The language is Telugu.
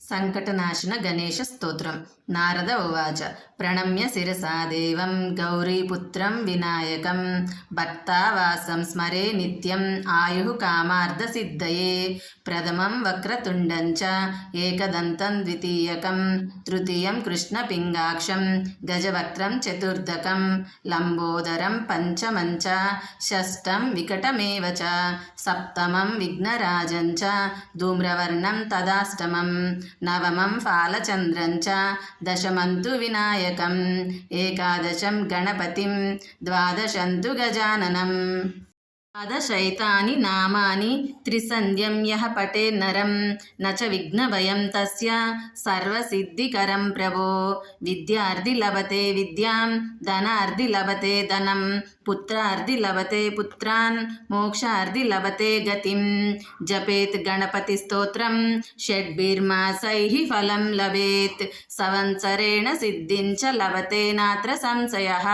సంకటనాశన గణేశ స్తోత్రం. నారద ఉవాచ ప్రణమ్య శిరసా దేవం గౌరీపుత్రం వినాయకం భక్తావాసం స్మరే నిత్యం ఆయు కామార్థ సిద్ధయే ప్రథమం వక్రతుండం చ ఏకదంతం ద్వితీయకం తృతీయం కృష్ణపింగాక్షం గజవక్త్రం చతుర్దకం లంబోదరం పంచమం చ షష్టం వికటమేవ చ సప్తమం విఘ్నరాజం చ ధూమ్రవర్ణం తదాష్టమం నవమం ఫాలచంద్రం చ దశమంతు వినాయకం ఏకాదశం గణపతిం ద్వాదశంతు గజాననం ద్వాదశైతాని నామాని త్రిసంధ్యం యః పఠేన్నరం న చ విఘ్నభయం తస్య సర్వసిద్ధికరం ప్రభో విద్యార్థి లభతే విద్యాం ధనార్థి లభతే ధనం పుత్రార్థి లభతే పుత్రాన్ మోక్షార్థి లభతే గతిం జపేత్ గణపతి స్తోత్రం షడ్భిర్మాసైః ఫలం లభేత్ సంవత్సరేణ సిద్ధిం చ లభతే నాత్ర సంశయః.